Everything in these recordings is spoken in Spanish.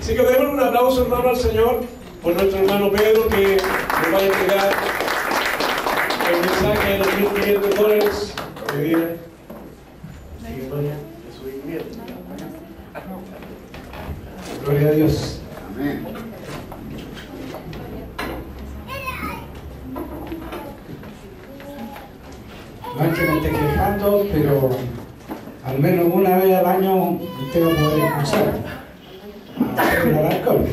Así que démosle un aplauso, hermano, al Señor por nuestro hermano Pedro, que nos va a entregar el mensaje de los $1.500 de día. Gloria a Dios. Amén. No es que me esté quejando, pero al menos una vez al año usted va a poder escuchar el alcohol.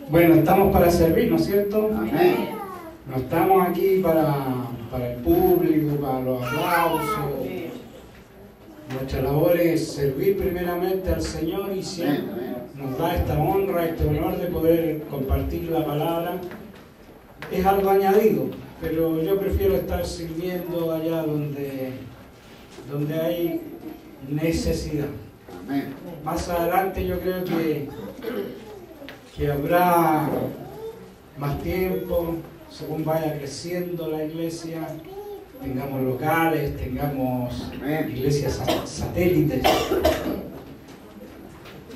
Bueno, estamos para servir, ¿no es cierto? Amén. No estamos aquí para el público, para los aplausos. Nuestra labor es servir primeramente al Señor y siempre nos da esta honra, este honor de poder compartir la palabra. Es algo añadido, pero yo prefiero estar sirviendo allá donde hay necesidad. Amén. Más adelante yo creo que habrá más tiempo, según vaya creciendo la iglesia, tengamos locales, tengamos iglesias satélites.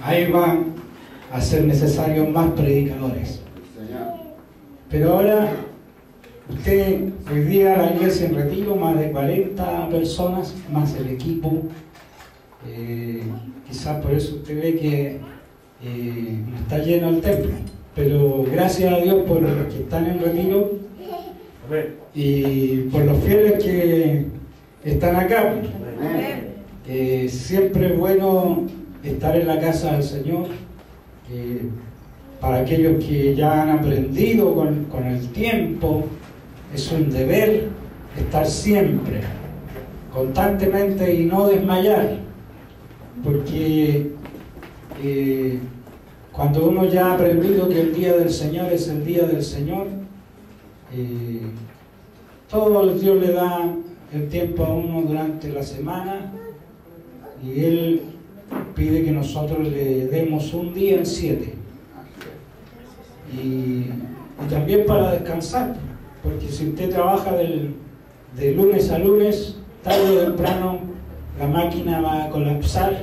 Ahí van a ser necesarios más predicadores. Pero ahora, hoy día la iglesia en retiro, más de 40 personas, más el equipo. Quizás por eso usted ve que no está lleno el templo. Pero gracias a Dios por los que están en retiro y por los fieles que están acá. Siempre es bueno estar en la casa del Señor. Para aquellos que ya han aprendido con el tiempo, es un deber estar siempre, constantemente y no desmayar, porque cuando uno ya ha aprendido que el día del Señor es el día del Señor, todo Dios le da el tiempo a uno durante la semana y Él pide que nosotros le demos un día en 7. Y también para descansar, porque si usted trabaja de lunes a lunes, tarde o temprano la máquina va a colapsar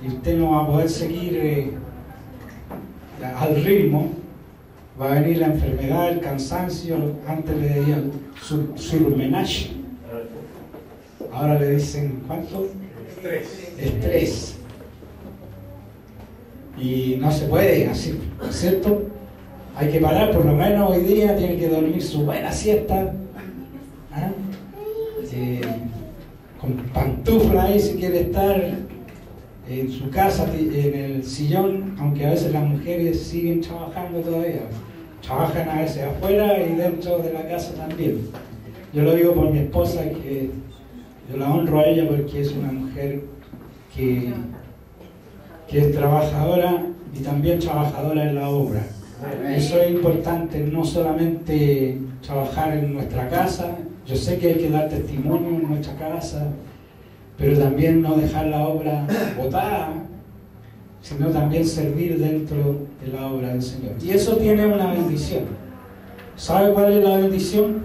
y usted no va a poder seguir al ritmo. Va a venir la enfermedad, el cansancio. Antes le decían surmenage, ahora le dicen ¿cuánto? Estrés. Y no se puede así, ¿cierto? Hay que parar, por lo menos hoy día tiene que dormir su buena siesta, con pantufla ahí si quiere estar en su casa, en el sillón, aunque a veces las mujeres siguen trabajando todavía. Trabajan a veces afuera y dentro de la casa también. Yo lo digo por mi esposa, que yo la honro a ella porque es una mujer que es trabajadora y también trabajadora en la obra. Eso es importante, no solamente trabajar en nuestra casa. Yo sé que hay que dar testimonio en nuestra casa, pero también no dejar la obra botada, sino también servir dentro de la obra del Señor. Y eso tiene una bendición. ¿Sabe cuál es la bendición?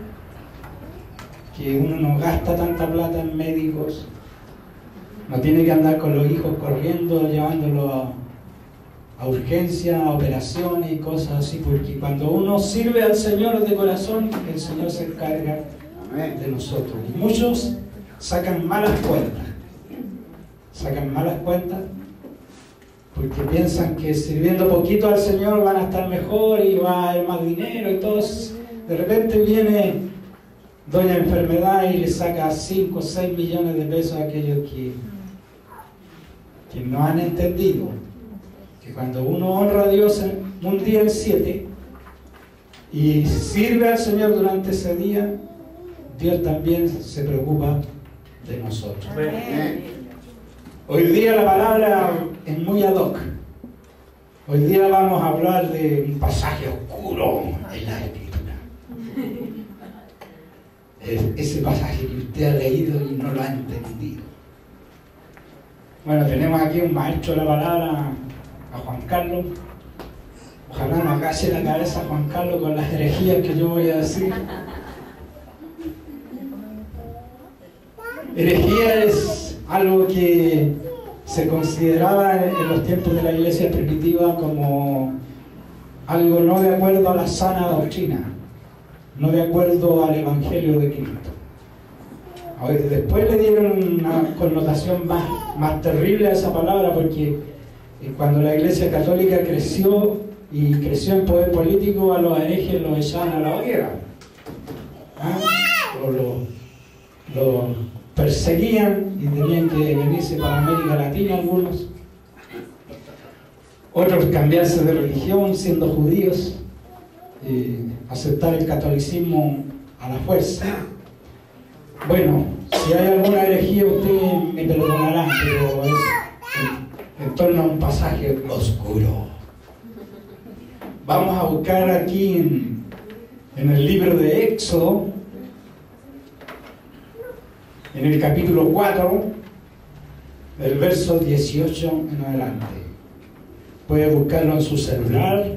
Que uno no gasta tanta plata en médicos, no tiene que andar con los hijos corriendo, llevándolos a urgencia, a operaciones y cosas así, porque cuando uno sirve al Señor de corazón, el Señor se encarga de nosotros. Y muchos sacan malas cuentas porque piensan que sirviendo poquito al Señor van a estar mejor y va a haber más dinero y todo. De repente viene doña enfermedad y le saca 5 o 6 millones de pesos a aquellos que no han entendido que cuando uno honra a Dios en un día en 7 y sirve al Señor durante ese día, Dios también se preocupa de nosotros. Hoy día la palabra es muy ad hoc. Hoy día vamos a hablar de un pasaje oscuro en la Escritura. Ese pasaje que usted ha leído y no lo ha entendido. Bueno, tenemos aquí un maestro de la palabra, a Juan Carlos. Ojalá no agache la cabeza a Juan Carlos con las herejías que yo voy a decir. Herejía es algo que se consideraba en los tiempos de la iglesia primitiva como algo no de acuerdo a la sana doctrina, no de acuerdo al Evangelio de Cristo. A ver, después le dieron una connotación más terrible a esa palabra, porque cuando la iglesia católica creció en poder político, a los herejes los echaban a la hoguera. O los perseguían y tenían que venirse para América Latina algunos. Otros cambiarse de religión siendo judíos, aceptar el catolicismo a la fuerza. Bueno, si hay alguna herejía ustedes me perdonarán, pero es en torno a un pasaje oscuro. Vamos a buscar aquí en el libro de Éxodo, en el capítulo 4, el verso 18 en adelante. Puede buscarlo en su celular,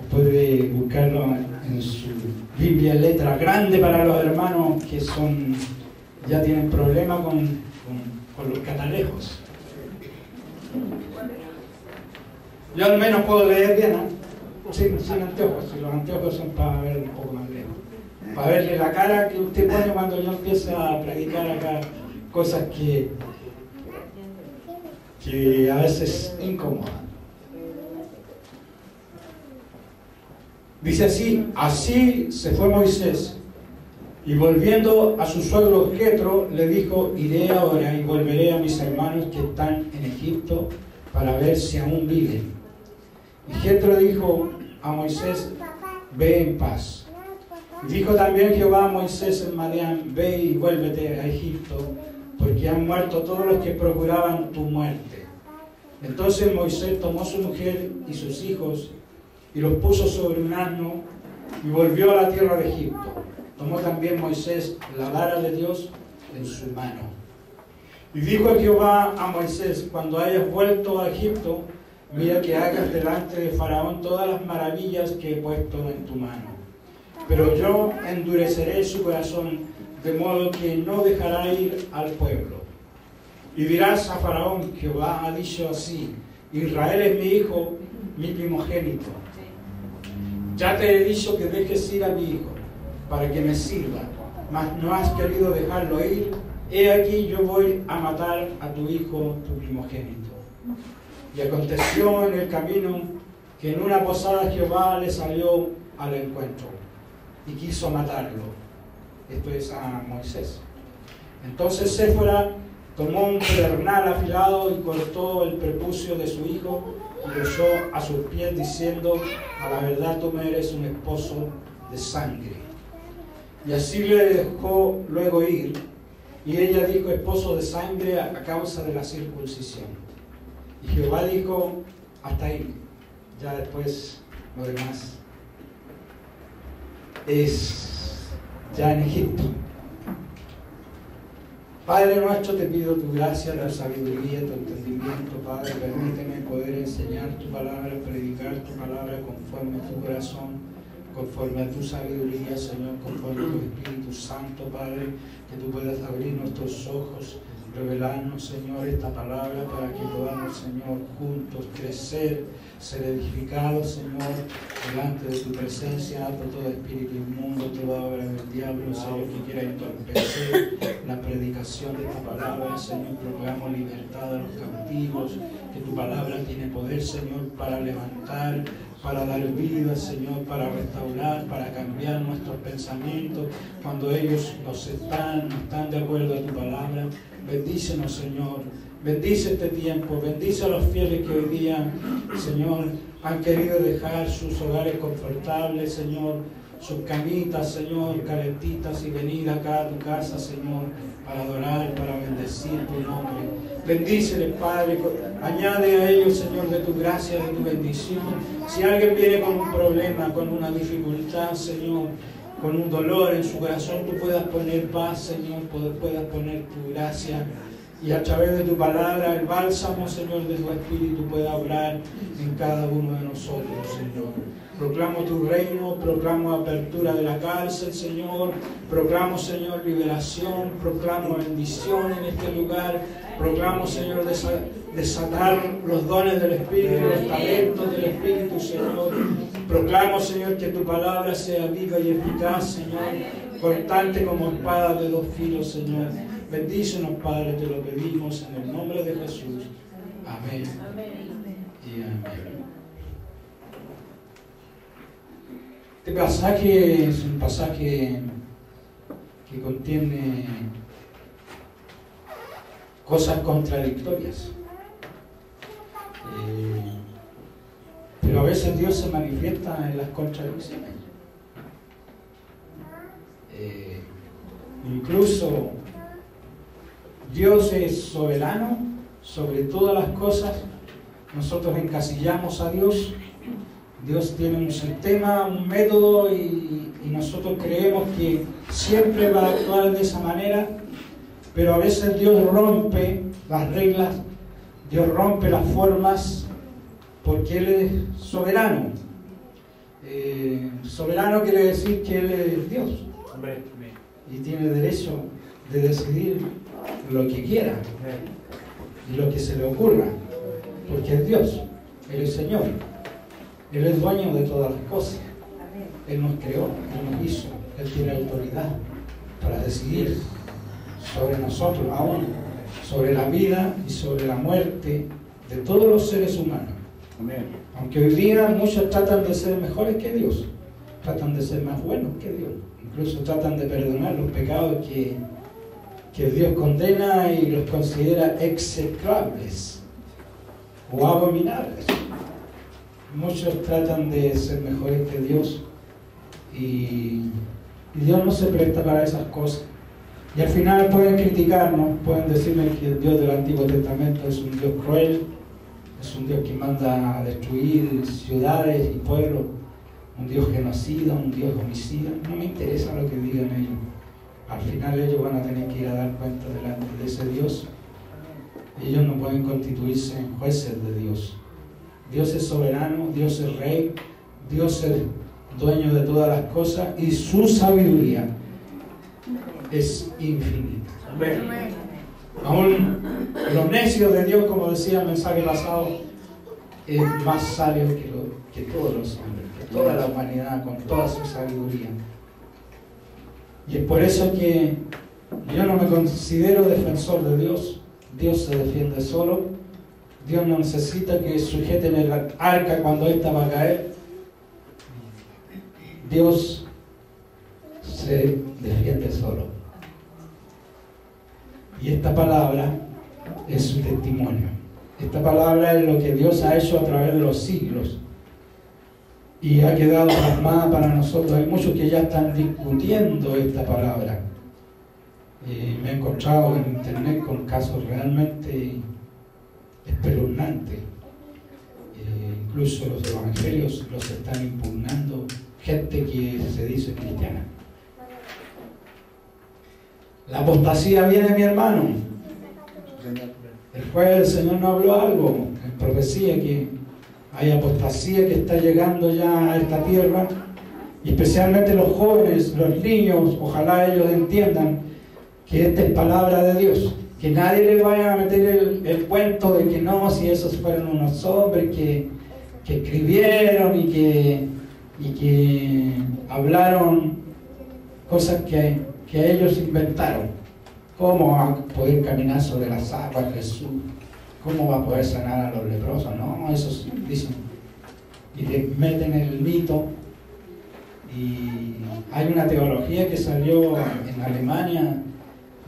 o puede buscarlo en su Biblia en letra grande para los hermanos que ya tienen problemas con los catalejos. Yo al menos puedo leer bien, ¿no? Sin anteojos, y los anteojos son para ver un poco más lejos. Para verle la cara que usted pone cuando yo empiezo a predicar acá cosas que a veces incomodan. Dice así se fue Moisés, y volviendo a su suegro Jetro, le dijo: iré ahora y volveré a mis hermanos que están en Egipto para ver si aún viven. Y Jetro dijo a Moisés: ve en paz. Y dijo también Jehová a Moisés en Madián: ve y vuélvete a Egipto, porque han muerto todos los que procuraban tu muerte. Entonces Moisés tomó su mujer y sus hijos y los puso sobre un asno y volvió a la tierra de Egipto. Tomó también Moisés la vara de Dios en su mano. Y dijo Jehová a Moisés: cuando hayas vuelto a Egipto, mira que hagas delante de Faraón todas las maravillas que he puesto en tu mano. Pero yo endureceré su corazón, de modo que no dejará ir al pueblo. Y dirás a Faraón: Jehová ha dicho así: Israel es mi hijo, mi primogénito. Ya te he dicho que dejes ir a mi hijo, para que me sirva, mas no has querido dejarlo ir. He aquí yo voy a matar a tu hijo, tu primogénito. Y aconteció en el camino que en una posada Jehová le salió al encuentro y quiso matarlo. Esto es a Moisés. Entonces Séfora tomó un pedernal afilado y cortó el prepucio de su hijo y lo echó a sus pies, diciendo: a la verdad tú me eres un esposo de sangre. Y así le dejó luego ir, y ella dijo: esposo de sangre a causa de la circuncisión. Y Jehová dijo: hasta ahí. Ya después lo demás es ya en Egipto. Padre nuestro, te pido tu gracia, la sabiduría, tu entendimiento, Padre. Permíteme poder enseñar tu palabra, predicar tu palabra conforme a tu corazón, conforme a tu sabiduría, Señor, conforme a tu Espíritu Santo, Padre. Que tú puedas abrir nuestros ojos, revelarnos, Señor, esta palabra para que podamos, Señor, juntos crecer, ser edificados, Señor, delante de tu presencia. Por todo espíritu inmundo, toda obra del diablo, Señor, que quiera entorpecer la predicación de esta palabra, Señor. Proclamo libertad a los cautivos, que tu palabra tiene poder, Señor, para levantar, para dar vida, Señor, para restaurar, para cambiar nuestros pensamientos cuando ellos no están de acuerdo a tu palabra. Bendícenos, Señor. Bendice este tiempo. Bendice a los fieles que hoy día, Señor, han querido dejar sus hogares confortables, Señor, sus camitas, Señor, calentitas, y venir acá a tu casa, Señor, para adorar, para bendecir tu nombre. Bendíceles, Padre. Añade a ellos, Señor, de tu gracia, de tu bendición. Si alguien viene con un problema, con una dificultad, Señor, con un dolor en su corazón, tú puedas poner paz, Señor, puedas poner tu gracia, y a través de tu palabra, el bálsamo, Señor, de tu Espíritu pueda obrar en cada uno de nosotros, Señor. Proclamo tu reino, proclamo apertura de la cárcel, Señor. Proclamo, Señor, liberación, proclamo bendición en este lugar. Proclamo, Señor, desatar los dones del Espíritu, los talentos del Espíritu, Señor. Proclamo, Señor, que tu palabra sea viva y eficaz, Señor, cortante como espada de dos filos, Señor. Bendícenos, Padre, te lo pedimos en el nombre de Jesús. Amén. Y amén. Este pasaje es un pasaje que contiene cosas contradictorias. Pero a veces Dios se manifiesta en las contradicciones. Incluso Dios es soberano sobre todas las cosas. Nosotros encasillamos a Dios. Dios tiene un sistema, un método y nosotros creemos que siempre va a actuar de esa manera, pero a veces Dios rompe las reglas, Dios rompe las formas, porque Él es soberano. Soberano quiere decir que Él es Dios y tiene derecho de decidir lo que quiera y lo que se le ocurra, porque es Dios, Él es Señor. Él es dueño de todas las cosas. Él nos creó, Él nos hizo. Él tiene autoridad para decidir sobre nosotros, aún sobre la vida y sobre la muerte de todos los seres humanos. Amén. Aunque hoy día muchos tratan de ser mejores que Dios, tratan de ser más buenos que Dios, incluso tratan de perdonar los pecados que Dios condena y los considera execrables o abominables. Muchos tratan de ser mejores que Dios y Dios no se presta para esas cosas. Y al final pueden criticarnos, pueden decirme que el Dios del Antiguo Testamento es un Dios cruel, es un Dios que manda a destruir ciudades y pueblos, un Dios genocida, un Dios homicida. No me interesa lo que digan ellos. Al final ellos van a tener que ir a dar cuenta delante de ese Dios. Ellos no pueden constituirse en jueces de Dios. Dios es soberano, Dios es rey, Dios es dueño de todas las cosas y su sabiduría es infinita. Amén. Aún los necios de Dios, como decía el mensaje pasado, es más sabio que todos los hombres, que toda la humanidad con toda su sabiduría. Y es por eso que yo no me considero defensor de Dios. Dios se defiende solo. Dios no necesita que sujeten el arca cuando ésta va a caer. Dios se defiende solo. Y esta palabra es su testimonio. Esta palabra es lo que Dios ha hecho a través de los siglos. Y ha quedado plasmada para nosotros. Hay muchos que ya están discutiendo esta palabra. Me he encontrado en internet con casos realmente espeluznante. Incluso los evangelios los están impugnando gente que se dice cristiana. La apostasía viene, mi hermano. El jueves el Señor nos habló algo en profecía, que hay apostasía que está llegando ya a esta tierra, y especialmente los jóvenes, los niños. Ojalá ellos entiendan que esta es palabra de Dios. Que nadie le vaya a meter el cuento de que no, si esos fueron unos hombres que escribieron y que hablaron cosas que ellos inventaron. ¿Cómo va a poder caminar sobre las aguas Jesús? ¿Cómo va a poder sanar a los leprosos? No, esos dicen. Y le meten el mito. Y hay una teología que salió en Alemania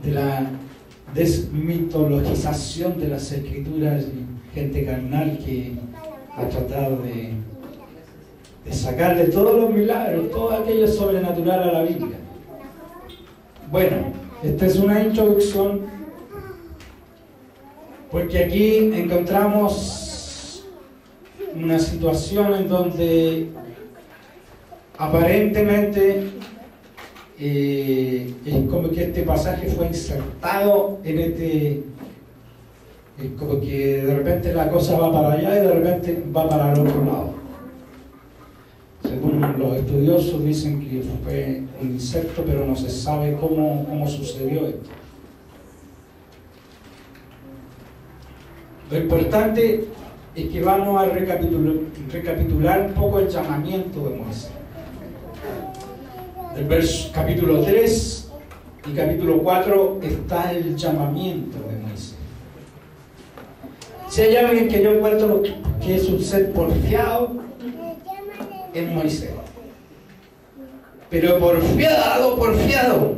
de la desmitologización de las escrituras, y gente carnal que ha tratado de sacarle todos los milagros, todo aquello sobrenatural a la Biblia. Bueno, esta es una introducción porque aquí encontramos una situación en donde aparentemente es como que este pasaje fue insertado en es como que de repente la cosa va para allá y de repente va para el otro lado. los estudiosos dicen que fue un insecto, pero no se sabe cómo sucedió esto. Lo importante es que vamos a recapitular un poco el llamamiento de Moisés. El capítulo 3 y capítulo 4 está el llamamiento de Moisés. Si hay alguien que yo encuentro que es un ser porfiado, es Moisés. Pero porfiado.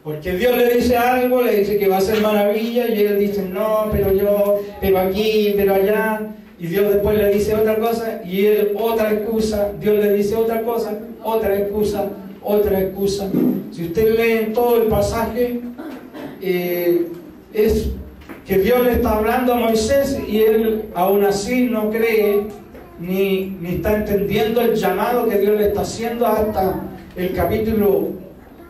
Porque Dios le dice algo, le dice que va a hacer maravilla, y él dice, no, pero aquí, pero allá. Y Dios después le dice otra cosa, y él otra excusa. Dios le dice otra cosa, otra excusa. Si usted lee en todo el pasaje, es que Dios le está hablando a Moisés y él aún así no cree ni está entendiendo el llamado que Dios le está haciendo hasta el capítulo,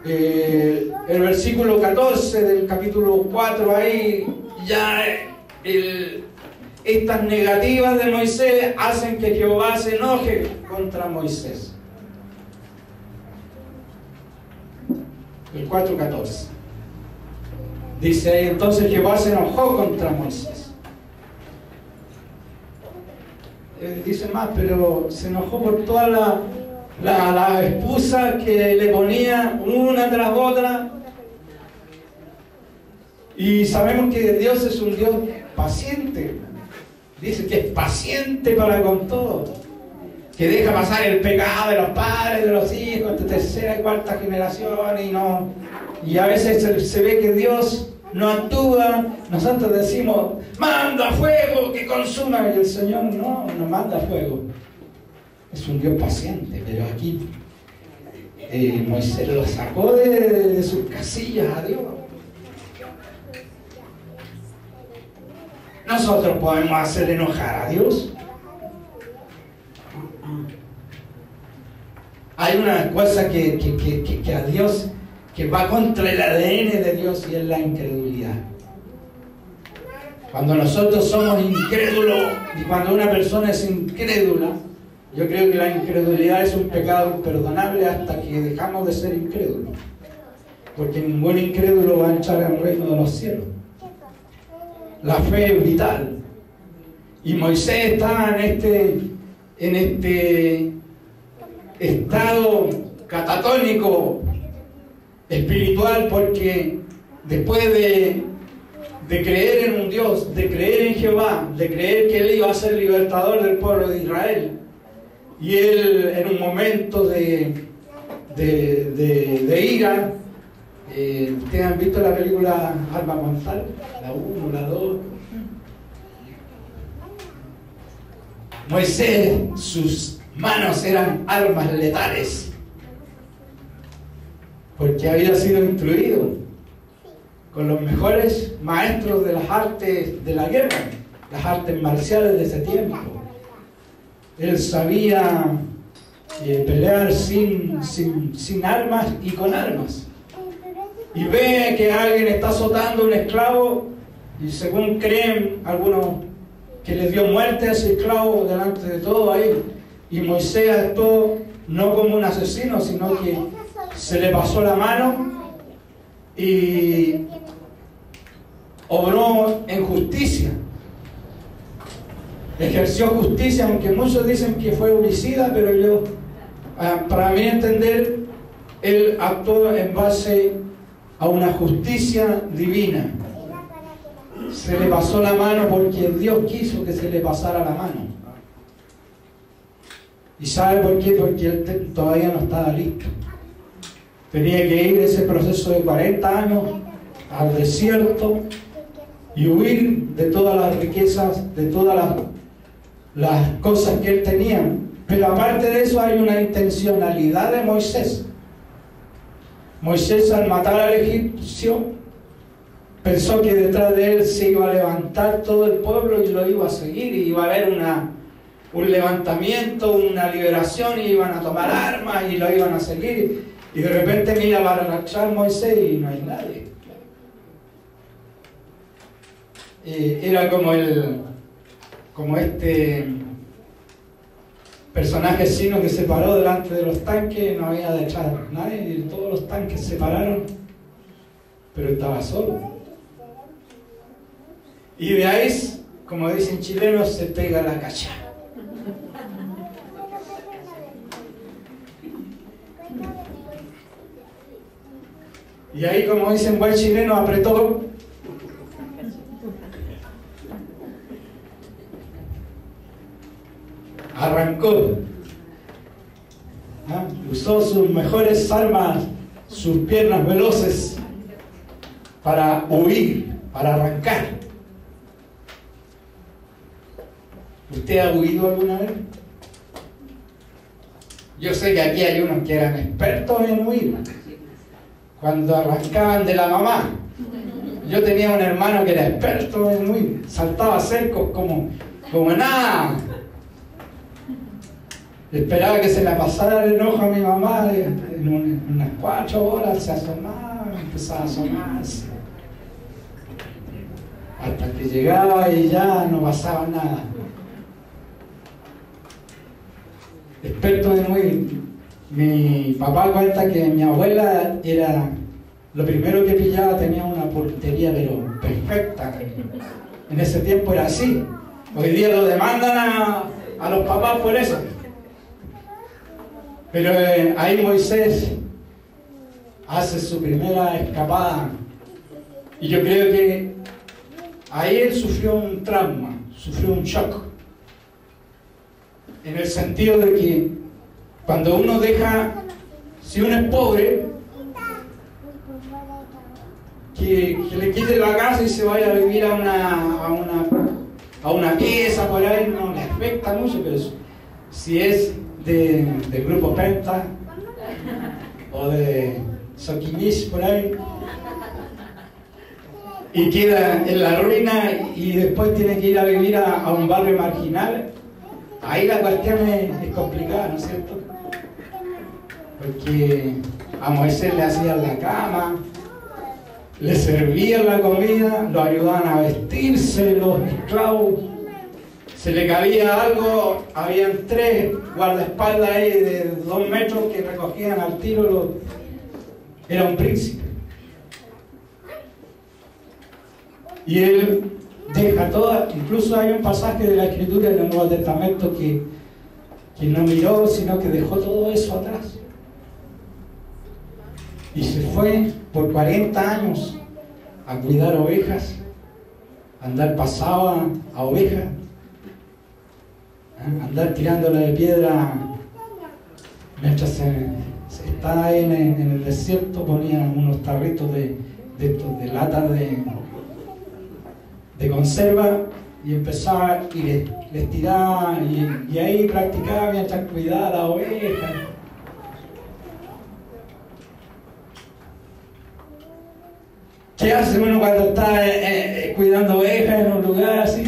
el versículo 14 del capítulo 4. Ahí ya estas negativas de Moisés hacen que Jehová se enoje contra Moisés. El 4:14 dice: entonces Jehová se enojó contra Moisés. Dice más, pero se enojó por todas las excusas que le ponía una tras otra. Y sabemos que Dios es un Dios paciente. Dice que es paciente para con todo, que deja pasar el pecado de los padres, de los hijos, de tercera y cuarta generación, y a veces se ve que Dios no actúa. Nosotros decimos, manda fuego que consuma, y el Señor no manda fuego. Es un Dios paciente, pero aquí Moisés lo sacó de sus casillas a Dios. Nosotros podemos hacer enojar a Dios. Hay una cosa que a Dios, que va contra el ADN de Dios, y es la incredulidad. Cuando nosotros somos incrédulos, y cuando una persona es incrédula, yo creo que la incredulidad es un pecado imperdonable hasta que dejamos de ser incrédulos, porque ningún incrédulo va a entrar al reino de los cielos. La fe es vital, y Moisés estaba en este estado catatónico espiritual, porque después de creer en un Dios, de creer en Jehová, de creer que Él iba a ser libertador del pueblo de Israel, y Él en un momento de ira, ¿ustedes han visto la película Arma Mortal? La 1, la 2. Moisés, sus manos eran armas letales, porque había sido instruido con los mejores maestros de las artes de la guerra, las artes marciales de ese tiempo. Él sabía pelear sin armas y con armas. Y ve que alguien está azotando a un esclavo, y según creen algunos, que le dio muerte a ese esclavo delante de todo ahí. Y Moisés actuó no como un asesino, sino que se le pasó la mano y obró en justicia. Ejerció justicia, aunque muchos dicen que fue homicida, pero yo, para mí entender, él actuó en base a una justicia divina. Se le pasó la mano porque Dios quiso que se le pasara la mano. ¿Y sabe por qué? Porque él todavía no estaba listo. Tenía que ir ese proceso de 40 años al desierto y huir de todas las riquezas, de todas las cosas que él tenía. Pero aparte de eso hay una intencionalidad de Moisés. Moisés, al matar al egipcio, pensó que detrás de él se iba a levantar todo el pueblo y lo iba a seguir, y iba a haber un levantamiento, una liberación, y iban a tomar armas y lo iban a seguir. Y de repente mira para marchar Moisés y no hay nadie. Era como este personaje chino que se paró delante de los tanques, no había detrás nadie, y todos los tanques se pararon, pero estaba solo. Y de ahí, como dicen chilenos, se pega la cacha. Y ahí, como dicen buen chileno, apretó. Arrancó. ¿Ah? Usó sus mejores armas, sus piernas veloces, para huir, para arrancar. ¿Usted ha huido alguna vez? Yo sé que aquí hay unos que eran expertos en huir. Cuando arrancaban de la mamá. Yo tenía un hermano que era experto en huir. Saltaba cercos como nada. Esperaba que se le pasara el enojo a mi mamá. En unas 4 horas se asomaba, empezaba a asomarse. Hasta que llegaba y ya no pasaba nada. Experto en huir. Mi papá cuenta que mi abuela era lo primero que pillaba, tenía una portería pero perfecta. En ese tiempo era así. Hoy día lo demandan a los papás por eso. Pero ahí Moisés hace su primera escapada. Y yo creo que ahí él sufrió un trauma, sufrió un shock. En el sentido de que cuando uno deja, si uno es pobre, que le quite la casa y se vaya a vivir a una pieza por ahí, no le afecta mucho, pero si es de Grupo Penta o de Soquimich por ahí, y queda en la ruina y después tiene que ir a vivir a un barrio marginal, ahí la cuestión es complicada, ¿no es cierto? Porque a Moisés le hacían la cama, le servían la comida, lo ayudaban a vestirse los esclavos, se le cabía algo, habían 3 guardaespaldas ahí de 2 metros que recogían al tiro, era un príncipe. Y él deja toda, incluso hay un pasaje de la Escritura en el Nuevo Testamento que no miró, sino que dejó todo eso atrás. Y se fue por 40 años a cuidar ovejas, a andar pasado a ovejas, a andar tirándole de piedra. Mientras se estaba en el desierto, ponían unos tarritos de latas de conserva y empezaba y les tiraba y ahí practicaba mientras cuidaba a la oveja. ¿Qué hace uno cuando está cuidando ovejas en un lugar así?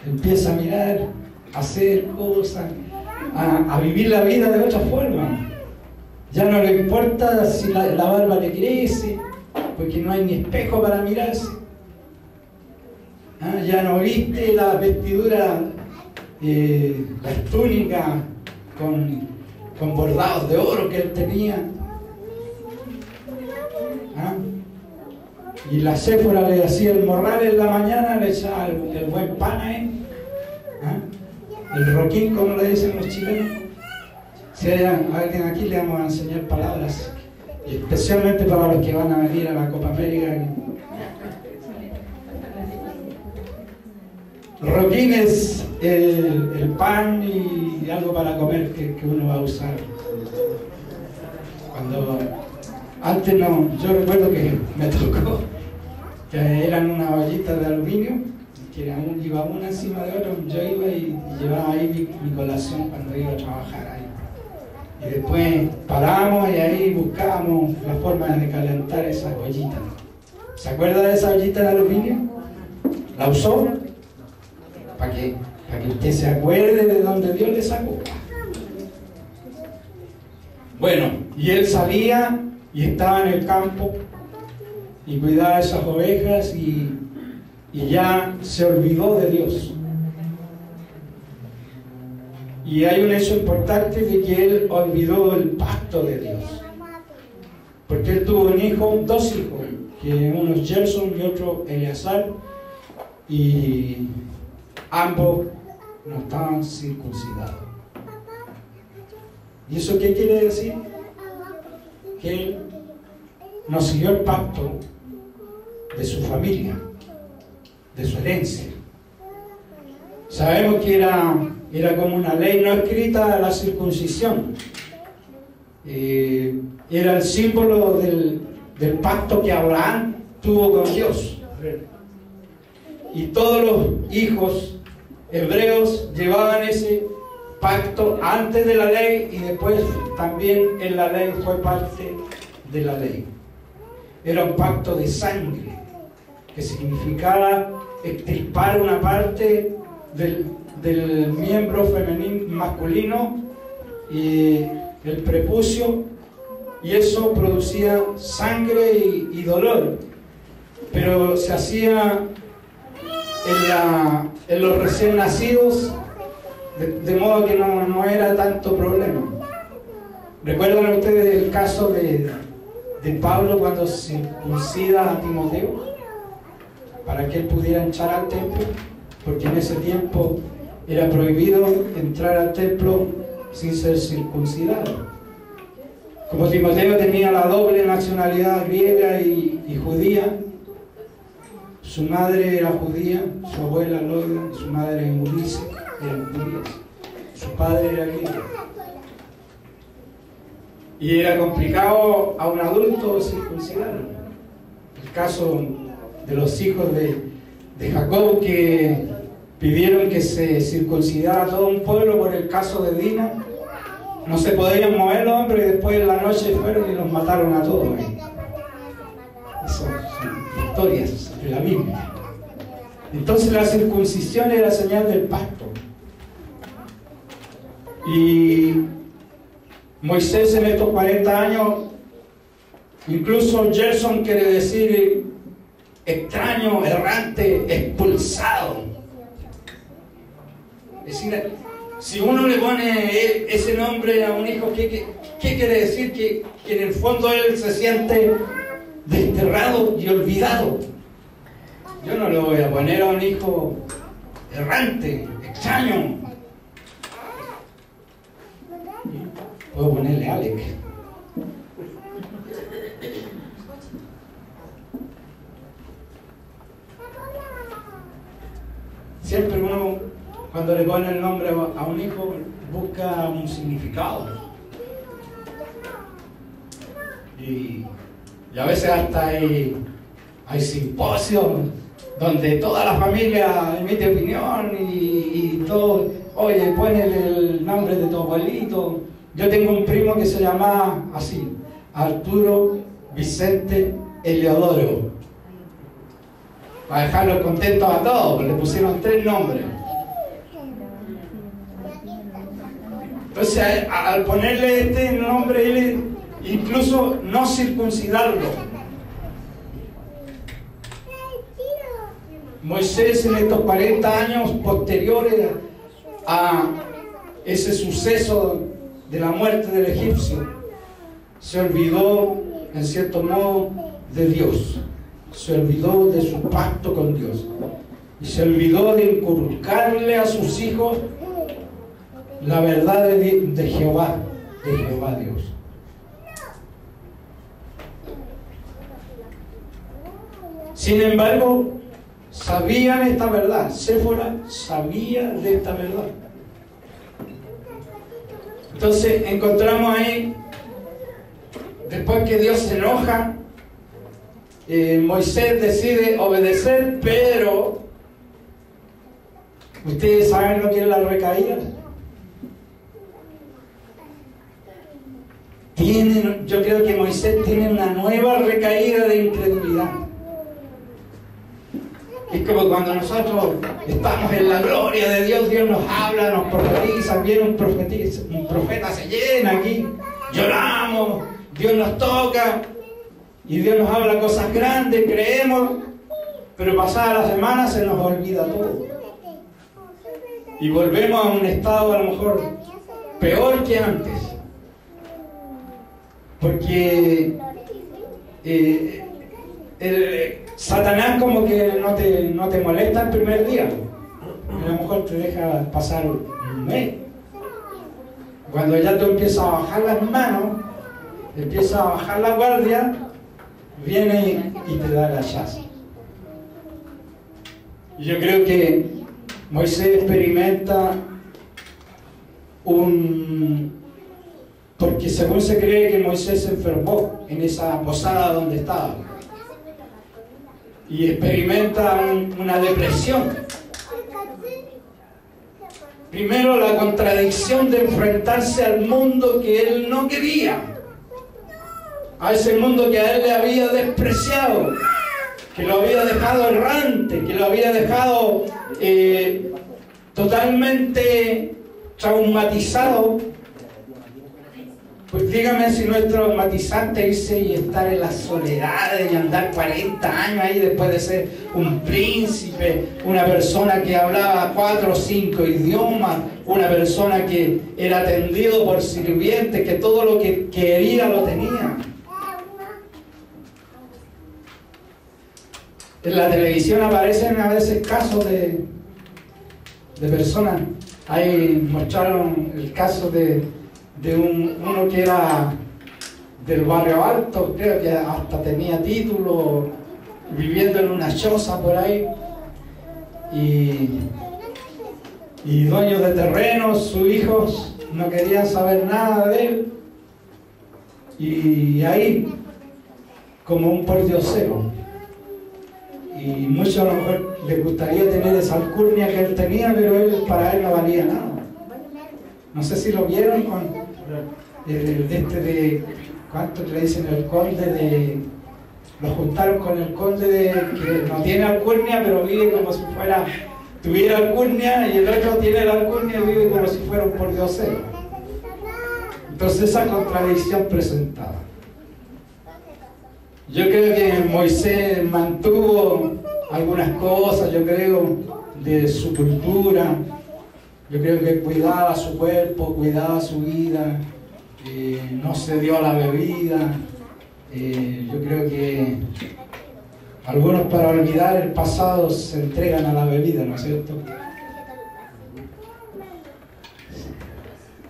Empieza a mirar, a hacer cosas, a vivir la vida de otra forma. Ya no le importa si la barba le crece, porque no hay ni espejo para mirarse. Ya no viste la vestidura, las túnicas con bordados de oro que él tenía. Y la Séfora le hacía el morral en la mañana, le echaba el buen pan ahí, el roquín, como le dicen los chilenos. Si hay alguien aquí, le vamos a enseñar palabras, especialmente para los que van a venir a la Copa América. Roquín es el pan y algo para comer que uno va a usar. Antes no, yo recuerdo que me tocó, que eran unas ollitas de aluminio, que iba una encima de otra, yo iba y llevaba ahí mi colación cuando iba a trabajar ahí. Y después parábamos y ahí buscábamos la forma de calentar esas ollitas. ¿Se acuerda de esa ollita de aluminio? ¿La usó? Para que usted se acuerde de donde Dios le sacó. Bueno, y él salía y estaba en el campo y cuidaba esas ovejas y ya se olvidó de Dios. Y hay un hecho importante de que él olvidó el pacto de Dios. Porque él tuvo un hijo, dos hijos, que uno es Gerson y otro Eleazar, y ambos no estaban circuncidados. ¿Y eso qué quiere decir? Que él no siguió el pacto de su familia, de su herencia. Sabemos que era como una ley no escrita la circuncisión. Era el símbolo del pacto que Abraham tuvo con Dios. Y todos los hijos hebreos llevaban ese pacto antes de la ley y después también en la ley fue parte de la ley. Era un pacto de sangre, que significaba extirpar una parte del miembro femenino masculino y el prepucio, y eso producía sangre y dolor, pero se hacía en los recién nacidos, de modo que no era tanto problema. ¿Recuerdan ustedes el caso de Pablo cuando circuncida a Timoteo para que él pudiera entrar al templo? Porque en ese tiempo era prohibido entrar al templo sin ser circuncidado. Como Timoteo tenía la doble nacionalidad griega y judía, su madre era judía, su abuela Loida, su madre Eunice eran judías, su padre era griego. Y era complicado a un adulto circuncidarlo. El caso de los hijos de Jacob, que pidieron que se circuncidara todo un pueblo por el caso de Dina. No se podían mover los hombres y después en la noche fueron y los mataron a todos. Esas son historias de la Biblia. Entonces la circuncisión era señal del pacto. Y Moisés en estos 40 años, incluso Gerson quiere decir extraño, errante, expulsado. Es decir, si uno le pone ese nombre a un hijo, ¿qué quiere decir? Que en el fondo él se siente desterrado y olvidado. Yo no le voy a poner a un hijo errante, extraño. Puedo ponerle Alec. Siempre uno, cuando le pone el nombre a un hijo, busca un significado. Y a veces hasta hay simposios donde toda la familia emite opinión y todo. Oye, ponele el nombre de tu abuelito. Yo tengo un primo que se llamaba así, Arturo Vicente Eleodoro. Para dejarlos contentos a todos, le pusieron 3 nombres. Entonces, al ponerle este nombre, él incluso no circuncidarlo. Moisés en estos 40 años posteriores a ese suceso de la muerte del egipcio, se olvidó, en cierto modo, de Dios. Se olvidó de su pacto con Dios. Y se olvidó de inculcarle a sus hijos la verdad de Jehová Dios. Sin embargo, sabían esta verdad. Séfora sabía de esta verdad. Entonces encontramos ahí, después que Dios se enoja, Moisés decide obedecer, pero ¿ustedes saben lo que es la recaída? Yo creo que Moisés tiene una nueva recaída de incredulidad. Es como cuando nosotros estamos en la gloria de Dios, Dios nos habla, nos profetiza, viene un profeta se llena aquí, lloramos, Dios nos toca y Dios nos habla cosas grandes, creemos, pero pasada la semana se nos olvida todo. y volvemos a un estado a lo mejor peor que antes. Porque Satanás como que no te molesta el primer día. A lo mejor te deja pasar un mes. Cuando ya tú empiezas a bajar las manos, empiezas a bajar la guardia, viene y te da el hachazo. Y yo creo que Moisés experimenta porque según se cree que Moisés se enfermó en esa posada donde estaba. Y experimenta una depresión. Primero, la contradicción de enfrentarse al mundo que él no quería. A ese mundo que a él le había despreciado, que lo había dejado errante, que lo había dejado totalmente traumatizado. Pues dígame si no es traumatizante irse y estar en las soledades y andar 40 años ahí después de ser un príncipe, una persona que hablaba 4 o 5 idiomas, una persona que era atendido por sirvientes, que todo lo que quería lo tenía. En la televisión aparecen a veces casos de personas. Ahí mostraron el caso de uno que era del barrio alto, creo que hasta tenía título, viviendo en una choza por ahí, y dueños de terrenos, sus hijos no querían saber nada de él, y ahí como un pordiosero. Y muchos a lo mejor les gustaría tener esa alcurnia que él tenía, pero para él no valía nada. No sé si lo vieron con ¿cuánto le dicen? El conde lo juntaron con el conde que no tiene alcurnia, pero vive como si tuviera alcurnia, y el otro tiene la alcurnia y vive como si fuera un pordiosero. Entonces esa contradicción presentada. Yo creo que Moisés mantuvo algunas cosas, yo creo, de su cultura. Yo creo que cuidaba su cuerpo, cuidaba su vida, no se dio a la bebida. Yo creo que algunos, para olvidar el pasado, se entregan a la bebida, ¿no es cierto?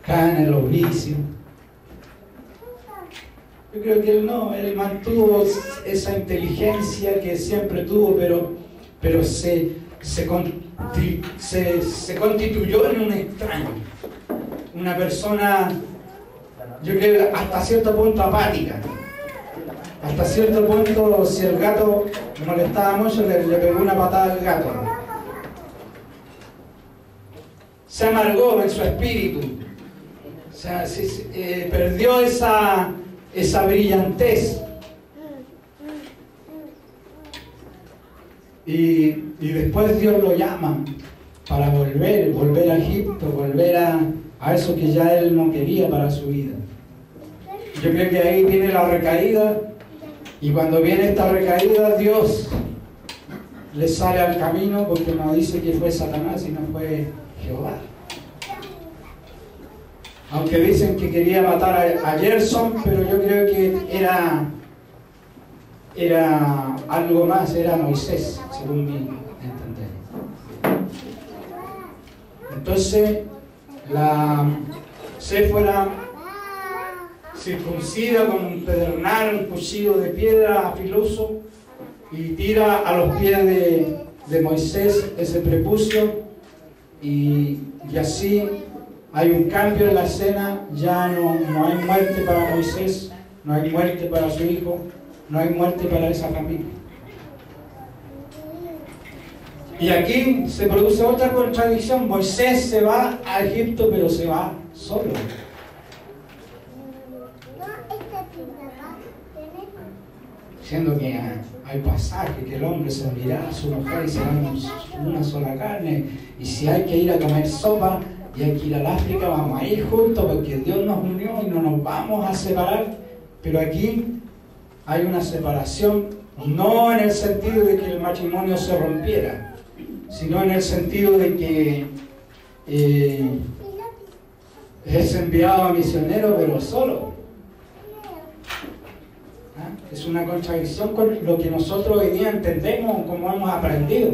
Caen en los vicios. Yo creo que él mantuvo esa inteligencia que siempre tuvo, pero se constituyó en un extraño, una persona, yo creo, hasta cierto punto apática. Hasta cierto punto, si el gato molestaba mucho, le pegó una patada al gato. Se amargó en su espíritu, o sea, perdió esa brillantez. Y después Dios lo llama para volver a Egipto, volver a eso que ya él no quería para su vida. Yo creo que ahí viene la recaída, y cuando viene esta recaída, Dios le sale al camino, porque no dice que fue Satanás, sino fue Jehová. Aunque dicen que quería matar a Gerson, pero yo creo que era algo más, era Moisés, según mi entender. Entonces, Séfora circuncida con un pedernal, un cuchillo de piedra afiloso, y tira a los pies de Moisés ese prepucio, y así hay un cambio en la escena. Ya no hay muerte para Moisés, no hay muerte para su hijo, no hay muerte para esa familia. Y aquí se produce otra contradicción. Moisés se va a Egipto, pero se va solo. Diciendo que hay pasajes que el hombre se unirá a su mujer y serán una sola carne. Y si hay que ir a comer sopa y hay que ir al África, vamos a ir juntos, porque Dios nos unió y no nos vamos a separar. Pero aquí hay una separación, no en el sentido de que el matrimonio se rompiera, sino en el sentido de que es enviado a misionero, pero solo. Es una contradicción con lo que nosotros hoy día entendemos, como hemos aprendido.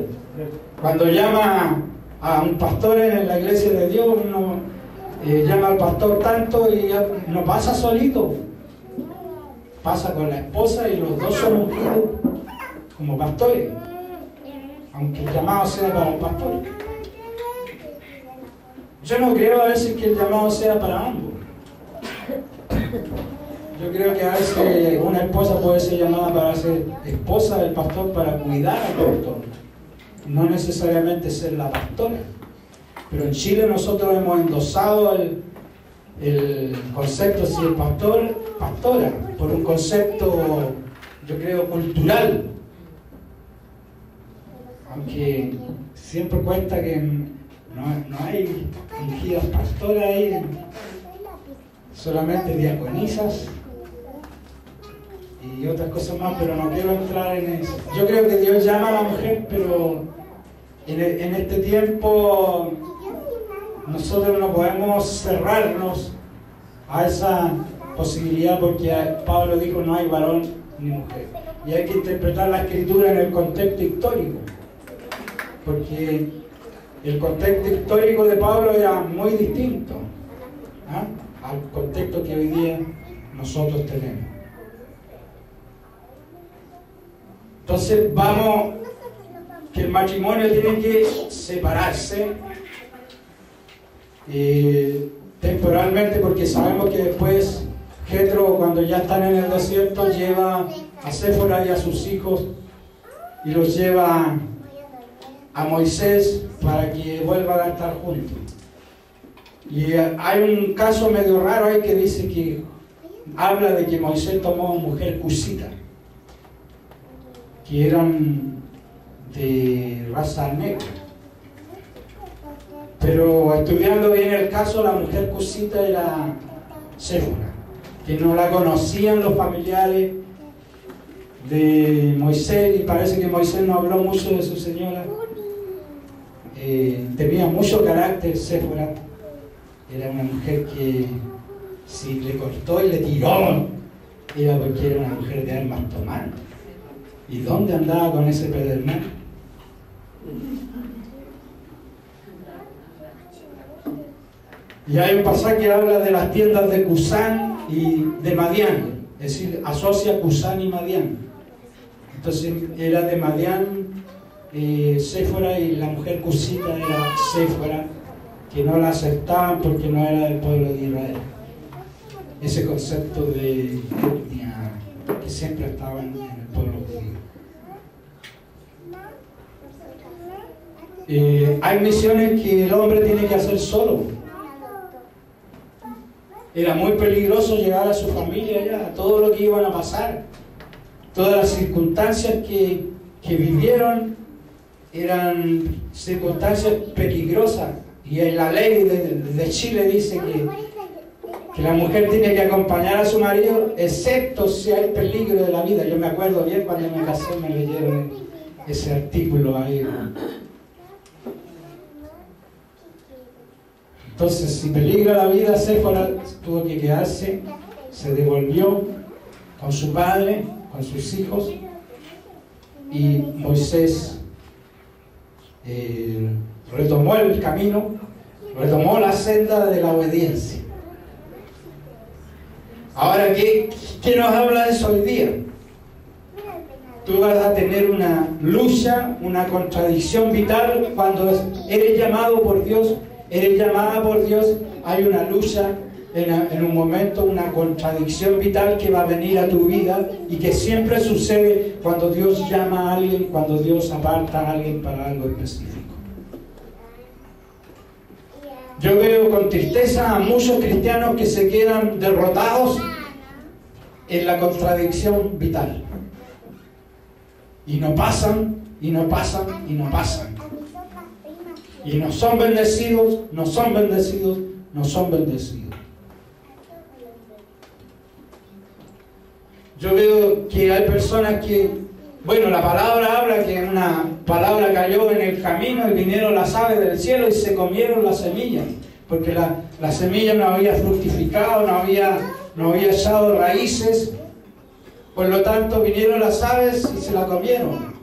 Cuando llama a un pastor en la iglesia de Dios, uno llama al pastor tanto y no pasa solito, pasa con la esposa y los dos son ungidos como pastores, aunque el llamado sea para el pastor. Yo no creo a veces que el llamado sea para ambos. Yo creo que a veces una esposa puede ser llamada para ser esposa del pastor, para cuidar al pastor, no necesariamente ser la pastora. Pero en Chile nosotros hemos endosado el concepto de ser pastor, pastora, por un concepto, yo creo, cultural. Aunque siempre cuenta que no hay ungidas pastoras ahí, solamente diaconisas y otras cosas más, pero no quiero entrar en eso. Yo creo que Dios llama a la mujer, pero en este tiempo nosotros no podemos cerrarnos a esa posibilidad, porque Pablo dijo no hay varón ni mujer, y hay que interpretar la escritura en el contexto histórico, porque el contexto histórico de Pablo era muy distinto al contexto que hoy día nosotros tenemos. Entonces vamos, que el matrimonio tiene que separarse temporalmente, porque sabemos que después Jetro, cuando ya están en el desierto, lleva a Séfora y a sus hijos y los lleva a Moisés para que vuelvan a estar juntos. Y hay un caso medio raro ahí que dice que habla de que Moisés tomó mujer cusita, que eran de raza negra. Pero estudiando bien el caso, la mujer cusita era Séfora, que no la conocían los familiares de Moisés, y parece que Moisés no habló mucho de su señora. Tenía mucho carácter Séfora, era una mujer que si le cortó y le tiró, era porque era una mujer de armas tomar. ¿Y dónde andaba con ese pedernal? Y hay un pasaje que habla de las tiendas de Cusán y de Madián, es decir, asocia Cusán y Madián. Entonces era de Madián Séfora, y la mujer cusita era Séfora, que no la aceptaban porque no era del pueblo de Israel. Ese concepto de etnia que siempre estaba en el pueblo judío. Hay misiones que el hombre tiene que hacer solo. Era muy peligroso llevar a su familia allá, a todo lo que iban a pasar, todas las circunstancias que vivieron eran circunstancias peligrosas, y en la ley de Chile dice que la mujer tiene que acompañar a su marido excepto si hay peligro de la vida. Yo me acuerdo bien cuando me casé, me leyeron ese artículo ahí. Entonces, si peligra la vida, Séfora tuvo que quedarse, se devolvió con su padre, con sus hijos, y Moisés retomó el camino, retomó la senda de la obediencia. Ahora, ¿qué nos habla de eso hoy día? Tú vas a tener una lucha, una contradicción vital cuando eres llamado por Dios. Eres llamada por Dios, hay una lucha, en un momento, una contradicción vital que va a venir a tu vida, y que siempre sucede cuando Dios llama a alguien, cuando Dios aparta a alguien para algo específico. Yo veo con tristeza a muchos cristianos que se quedan derrotados en la contradicción vital. Y no pasan, y no pasan, y no pasan. Y no son bendecidos, no son bendecidos, no son bendecidos. Yo veo que hay personas que Bueno, la palabra habla que una palabra cayó en el camino y vinieron las aves del cielo y se comieron la semilla, porque la semilla no había fructificado, no había echado raíces. Por lo tanto, vinieron las aves y se la comieron.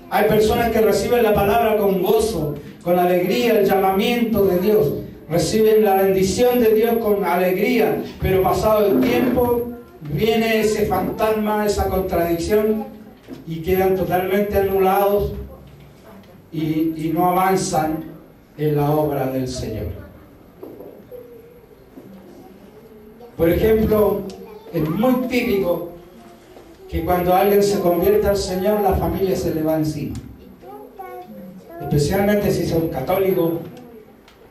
Hay personas que reciben la palabra con gozo, con alegría, el llamamiento de Dios. Reciben la bendición de Dios con alegría, pero pasado el tiempo viene ese fantasma, esa contradicción, y quedan totalmente anulados y no avanzan en la obra del Señor. Por ejemplo, es muy típico que cuando alguien se convierte al Señor, la familia se le va encima. Especialmente si son católicos,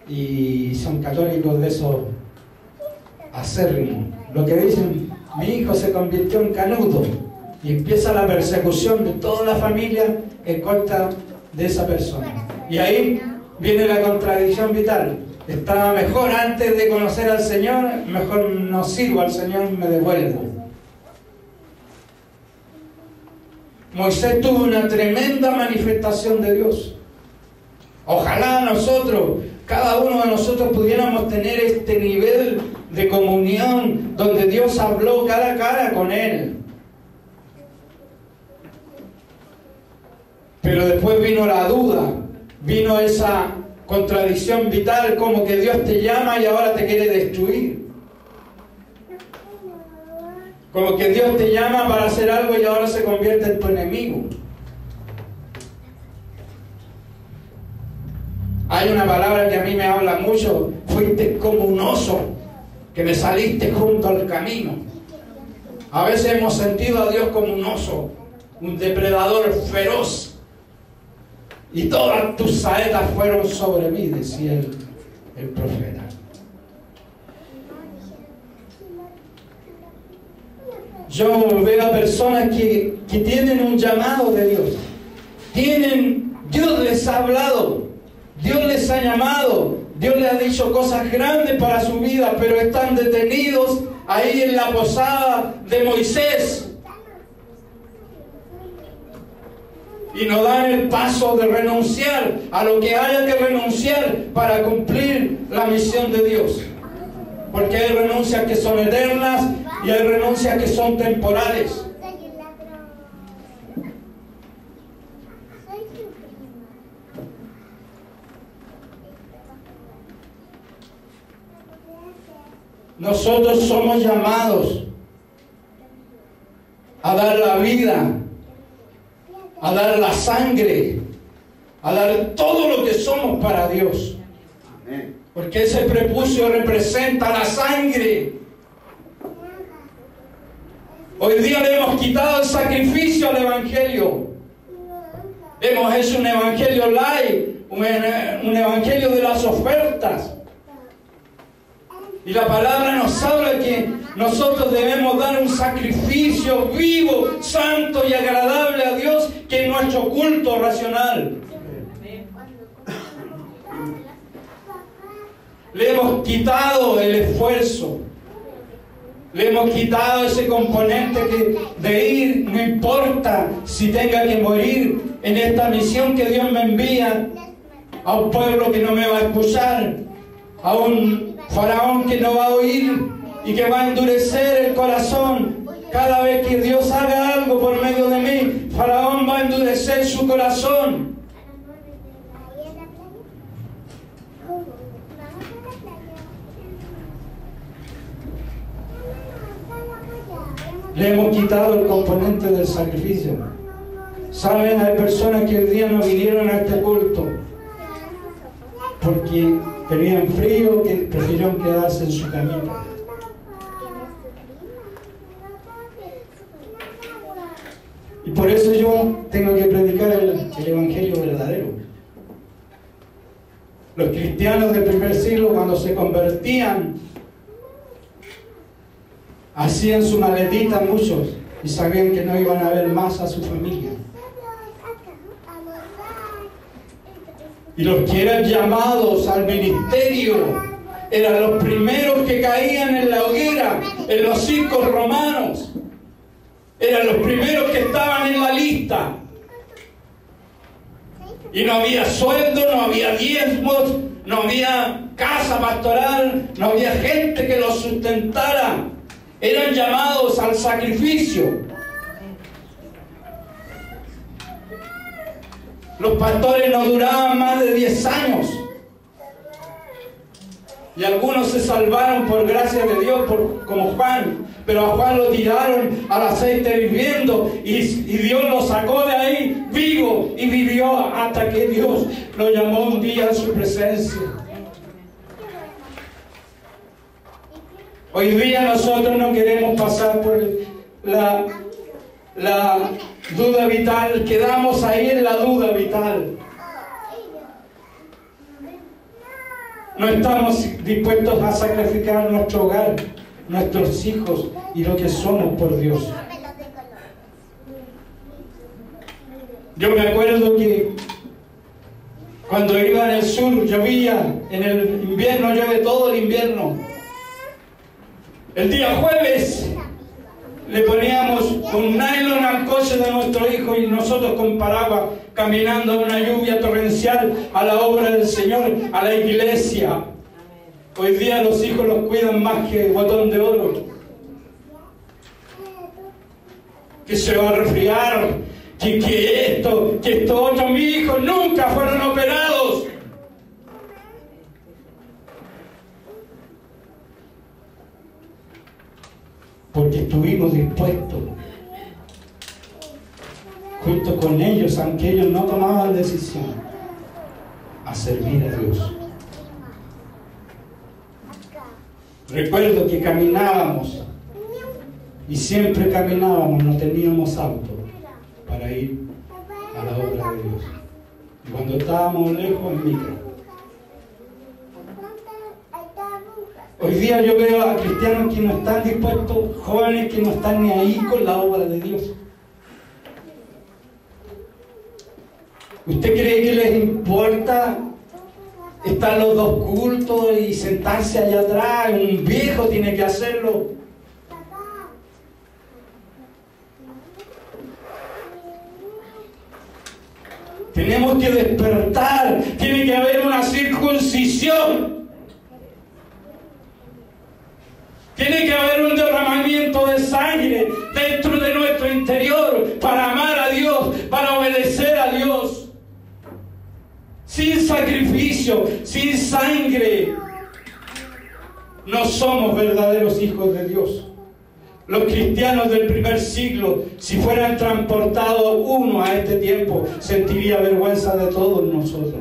y son católicos de esos acérrimos. Lo que dicen, mi hijo se convirtió en canuto, y empieza la persecución de toda la familia en contra de esa persona. Y ahí viene la contradicción vital. Estaba mejor antes de conocer al Señor, mejor no sirvo al Señor, me devuelvo. Moisés tuvo una tremenda manifestación de Dios. Ojalá nosotros, cada uno de nosotros, pudiéramos tener este nivel de comunión donde Dios habló cara a cara con él. Pero después vino la duda, vino esa contradicción vital, como que Dios te llama y ahora te quiere destruir. Como que Dios te llama para hacer algo y ahora se convierte en tu enemigo. Hay una palabra que a mí me habla mucho: fuiste como un oso, que me saliste junto al camino. A veces hemos sentido a Dios como un oso, un depredador feroz. Y todas tus saetas fueron sobre mí, decía el profeta. Yo veo a personas que tienen un llamado de Dios. Dios les ha hablado, Dios les ha llamado, Dios les ha dicho cosas grandes para su vida, pero están detenidos ahí en la posada de Moisés. Y no dan el paso de renunciar a lo que haya que renunciar para cumplir la misión de Dios. Porque hay renuncias que son eternas y hay renuncias que son temporales. Nosotros somos llamados a dar la vida, a dar la sangre, a dar todo lo que somos para Dios. Amén. Porque ese prepucio representa la sangre. Hoy día le hemos quitado el sacrificio al Evangelio. Hemos hecho un Evangelio light, un Evangelio de las ofertas. Y la palabra nos habla que nosotros debemos dar un sacrificio vivo, santo y agradable a Dios, que es nuestro culto racional. Le hemos quitado el esfuerzo, le hemos quitado ese componente de ir, no importa si tenga que morir en esta misión que Dios me envía, a un pueblo que no me va a escuchar, a un faraón que no va a oír y que va a endurecer el corazón. Cada vez que Dios haga algo por medio de mí, faraón va a endurecer su corazón. Le hemos quitado el componente del sacrificio. Saben, hay personas que hoy día no vinieron a este culto porque tenían frío, que prefirieron quedarse en su camino. Y por eso yo tengo que predicar el Evangelio verdadero. Los cristianos del primer siglo, cuando se convertían, hacían su maletita muchos y sabían que no iban a ver más a su familia. Y los que eran llamados al ministerio eran los primeros que caían en la hoguera, en los circos romanos. Eran los primeros que estaban en la lista. Y no había sueldo, no había diezmos, no había casa pastoral, no había gente que los sustentara. Eran llamados al sacrificio. Los pastores no duraban más de 10 años. Y algunos se salvaron por gracia de Dios, como Juan. Pero a Juan lo tiraron al aceite hirviendo y Dios lo sacó de ahí vivo y vivió hasta que Dios lo llamó un día a su presencia. Hoy día nosotros no queremos pasar por la duda vital, quedamos ahí en la duda vital. No estamos dispuestos a sacrificar nuestro hogar, nuestros hijos y lo que somos por Dios. Yo me acuerdo que cuando iba en el sur llovía, en el invierno llueve todo el invierno. El día jueves le poníamos un nylon al coche de nuestro hijo y nosotros con paraguas caminando en una lluvia torrencial a la obra del Señor, a la iglesia. Hoy día los hijos los cuidan más que botón de oro. Que se va a resfriar, que esto otro. Mis hijos nunca fueron operados. Porque estuvimos dispuestos, junto con ellos, aunque ellos no tomaban decisión, a servir a Dios. Recuerdo que caminábamos, y siempre caminábamos, no teníamos auto para ir a la obra de Dios. Y cuando estábamos lejos, en micro. Hoy día yo veo a cristianos que no están dispuestos, jóvenes que no están ni ahí con la obra de Dios. ¿Usted cree que les importa estar los dos cultos y sentarse allá atrás? Un viejo tiene que hacerlo. Tenemos que despertar, tiene que haber una circuncisión. Tiene que haber un derramamiento de sangre dentro de nuestro interior para amar a Dios, para obedecer a Dios. Sin sacrificio, sin sangre, no somos verdaderos hijos de Dios. Los cristianos del primer siglo, si fueran transportados uno a este tiempo, sentiría vergüenza de todos nosotros.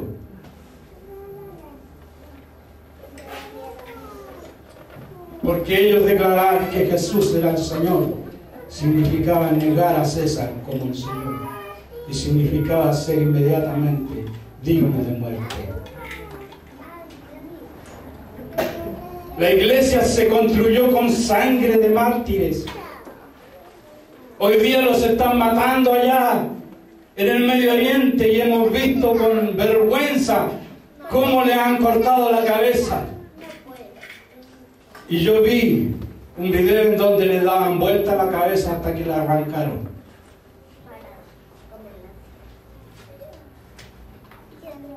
Porque ellos declarar que Jesús era el Señor significaba negar a César como el Señor y significaba ser inmediatamente digno de muerte. La iglesia se construyó con sangre de mártires. Hoy día los están matando allá en el Medio Oriente y hemos visto con vergüenza cómo le han cortado la cabeza. Y yo vi un video en donde le daban vuelta a la cabeza hasta que la arrancaron.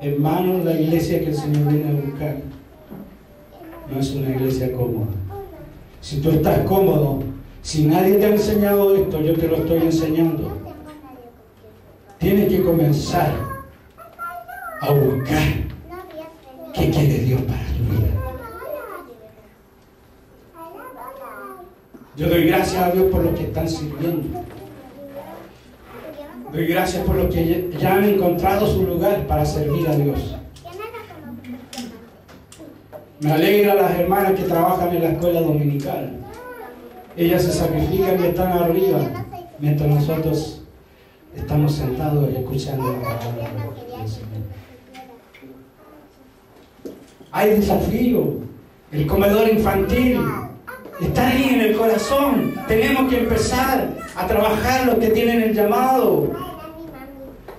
Hermanos, la iglesia que el Señor viene a buscar no es una iglesia cómoda. Si tú estás cómodo, si nadie te ha enseñado esto, yo te lo estoy enseñando. Tienes que comenzar a buscar qué quiere Dios para tu vida. Yo doy gracias a Dios por los que están sirviendo. Doy gracias por los que ya han encontrado su lugar para servir a Dios. Me alegra las hermanas que trabajan en la escuela dominical. Ellas se sacrifican y están arriba, mientras nosotros estamos sentados escuchando la palabra del Señor. Hay desafío. El comedor infantil está ahí en el corazón. Tenemos que empezar a trabajar los que tienen el llamado.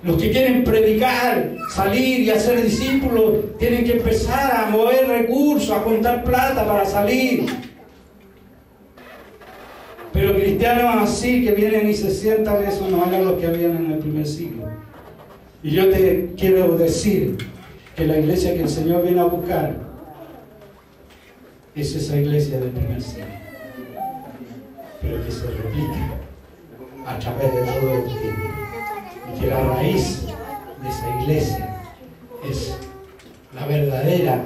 Los que quieren predicar, salir y hacer discípulos, tienen que empezar a mover recursos, a juntar plata para salir. Pero cristianos así que vienen y se sientan, eso no eran los que habían en el primer siglo. Y yo te quiero decir que la iglesia que el Señor viene a buscar es esa iglesia del primer siglo, pero que se replica a través de todo el tiempo. Y que la raíz de esa iglesia es la verdadera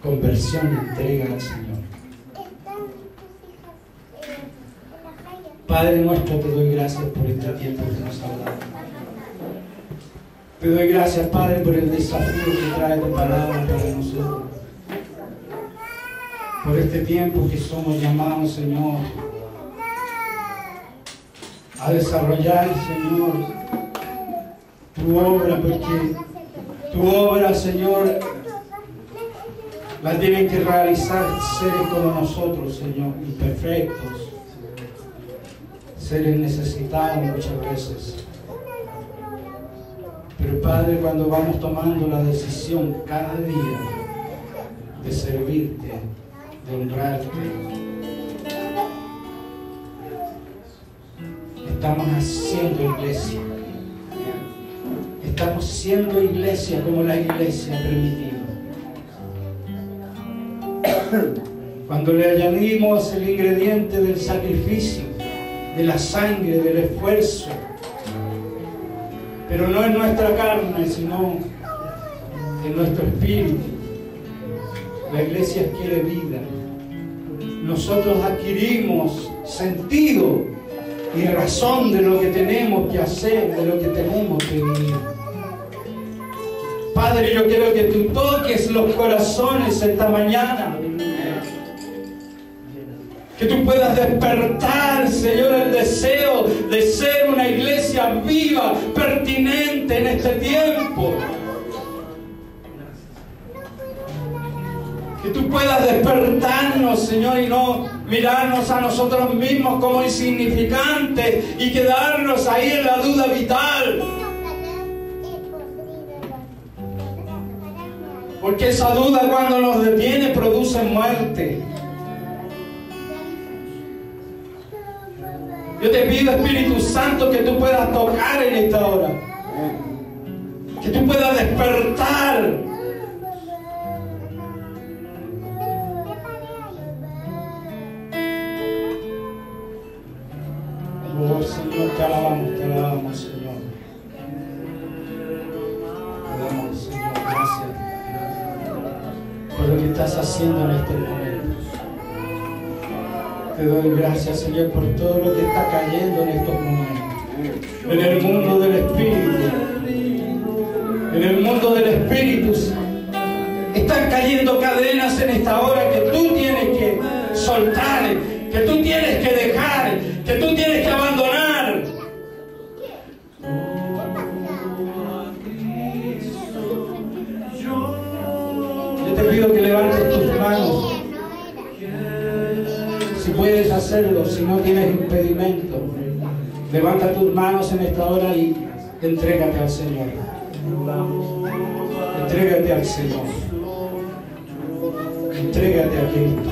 conversión y entrega al Señor. Padre nuestro, te doy gracias por este tiempo que nos ha dado. Te doy gracias, Padre, por el desafío que trae tu palabra para nosotros. Por este tiempo que somos llamados, Señor, a desarrollar, Señor, tu obra, porque tu obra, Señor, la tienen que realizar seres como nosotros, Señor, imperfectos, seres necesitados muchas veces. Pero, Padre, cuando vamos tomando la decisión cada día de servirte, de honrarte, estamos haciendo iglesia. Estamos siendo iglesia como la iglesia ha permitido. Cuando le añadimos el ingrediente del sacrificio, de la sangre, del esfuerzo, pero no en nuestra carne, sino en nuestro espíritu. La iglesia adquiere vida. Nosotros adquirimos sentido y razón de lo que tenemos que hacer, de lo que tenemos que vivir. Padre, yo quiero que tú toques los corazones esta mañana. Que tú puedas despertar, Señor, el deseo de ser una iglesia viva, pertinente en este tiempo. Que tú puedas despertarnos, Señor, y no mirarnos a nosotros mismos como insignificantes y quedarnos ahí en la duda vital. Porque esa duda, cuando nos detiene, produce muerte. Yo te pido, Espíritu Santo, que tú puedas tocar en esta hora. Que tú puedas despertar. Oh, Señor, te alabamos, Señor. Te damos, Señor, gracias por lo que estás haciendo en este momento. Te doy gracias, Señor, por todo lo que está cayendo en estos momentos. En el mundo del Espíritu. En el mundo del Espíritu. Están cayendo cadenas en esta hora que tú tienes que soltar, que tú tienes que dejar, que tú tienes que abandonar. Yo te pido que levantes tus manos. Si puedes hacerlo, si no tienes impedimento, levanta tus manos en esta hora y entrégate al Señor. Entrégate al Señor. Entrégate a Cristo.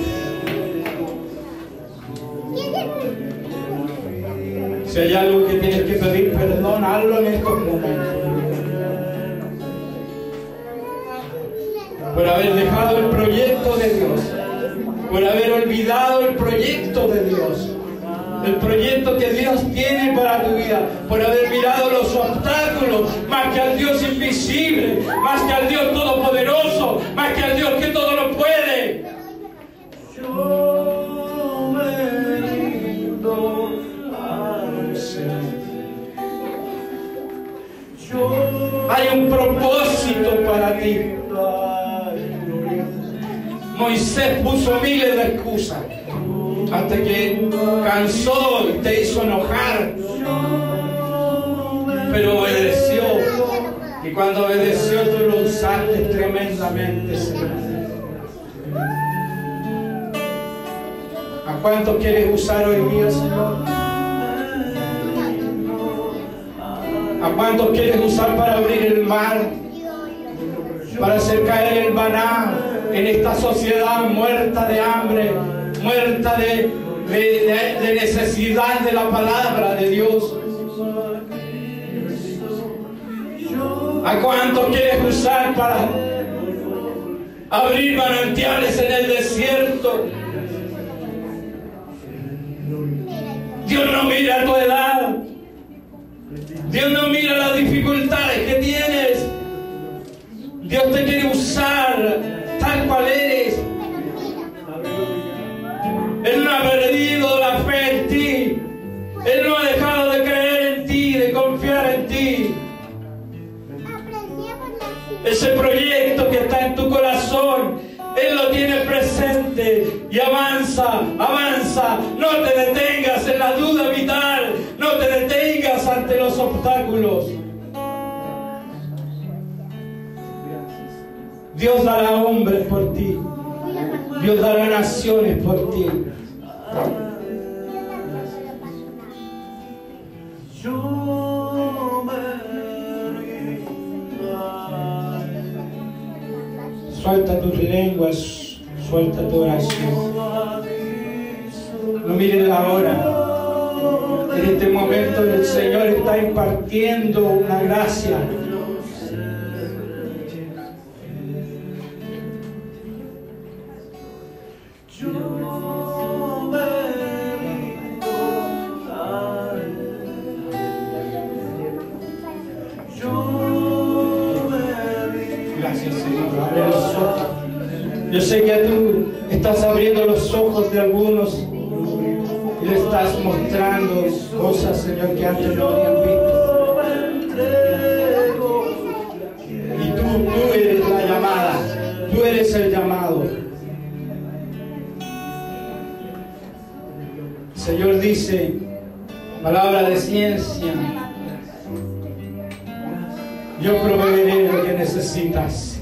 Si hay algo que tienes que pedir perdón, hazlo en estos momentos. Por haber dejado el proyecto de Dios. Por haber olvidado el proyecto de Dios, el proyecto que Dios tiene para tu vida, por haber mirado los obstáculos más que al Dios invisible, más que al Dios todopoderoso, más que al Dios que todo lo puede. Yo me rindo al Señor. Hay un propósito para ti. Moisés puso miles de excusas hasta que cansó y te hizo enojar, pero obedeció, y cuando obedeció tú lo usaste tremendamente, Señor. ¿A cuántos quieres usar hoy día, Señor? ¿A cuántos quieres usar para abrir el mar, para hacer caer el maná en esta sociedad muerta de hambre, muerta de de necesidad de la palabra de Dios. ¿A cuánto quieres usar para abrir manantiales en el desierto? Dios no mira tu edad. Dios no mira las dificultades que tienes. Dios te quiere usar tal cual eres. Él no ha perdido la fe en ti. Él no ha dejado de creer en ti, de confiar en ti. Ese proyecto que está en tu corazón, Él lo tiene presente y avanza, avanza. No te detengas en la duda vital, no te detengas ante los obstáculos. Dios dará hombres por ti, Dios dará naciones por ti. Suelta tus lenguas, suelta tu oración. No mires la hora. En este momento el Señor está impartiendo una gracia. Gracias, Señor. Abre los ojos. Yo sé que tú estás abriendo los ojos de algunos y le estás mostrando cosas, Señor, que antes no habían visto. Y tú eres la llamada, tú eres el llamado. El Señor dice, palabra de ciencia, yo proveeré lo que necesitas.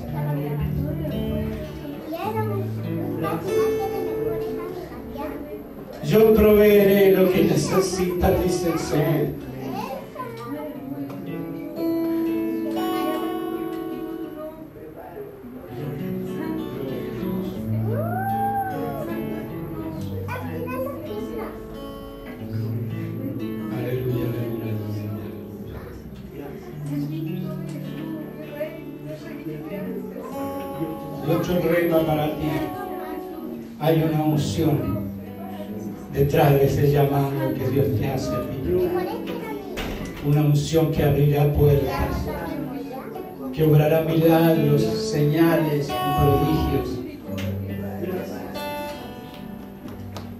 Yo proveeré lo que necesitas, dice el Señor. Aleluya, aleluya. Dios te reina para ti. Hay una unción detrás de ese llamado que Dios te hace a ti. Una unción que abrirá puertas, que obrará milagros, señales y prodigios.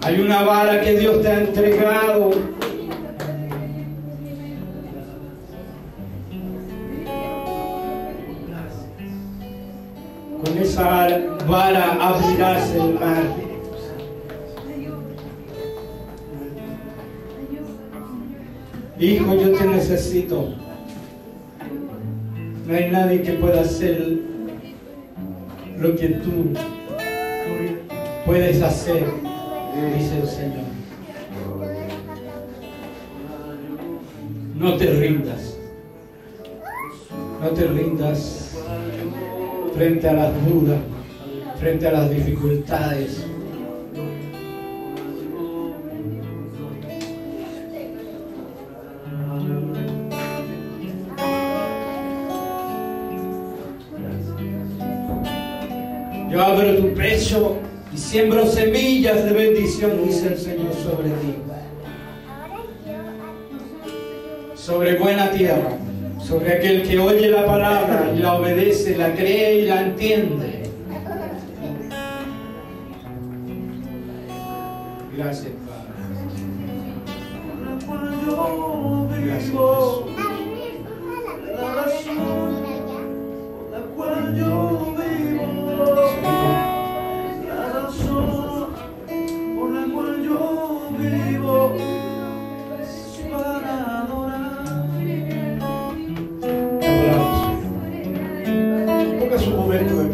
Hay una vara que Dios te ha entregado. Con esa vara abrirás el mar. Hijo, yo te necesito. No hay nadie que pueda hacer lo que tú puedes hacer, dice el Señor. No te rindas. No te rindas frente a las dudas, frente a las dificultades. Yo abro tu pecho y siembro semillas de bendición, dice el Señor, sobre ti. Sobre buena tierra, sobre aquel que oye la palabra y la obedece, la cree y la entiende. Gracias, Padre. Gracias, Jesús.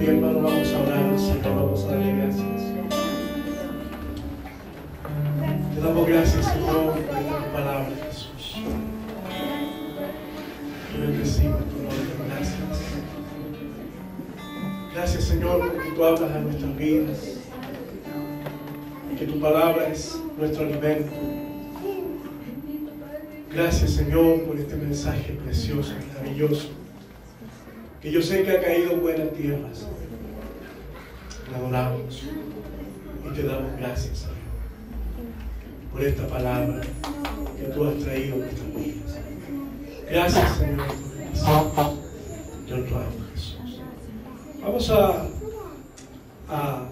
Hermano, vamos a orar al Señor, vamos a darle gracias. Te damos gracias, Señor, por esta palabra, Jesús. Bendecimos tu nombre, gracias. Gracias, Señor, porque tú hablas a nuestras vidas. que tu palabra es nuestro alimento. Gracias, Señor, por este mensaje precioso, maravilloso, que yo sé que ha caído en buenas tierras. Te adoramos y te damos gracias, Señor, por esta palabra que tú has traído a nuestras vidas. Gracias, Señor, por bendición. Yo te amo, Jesús. Vamos a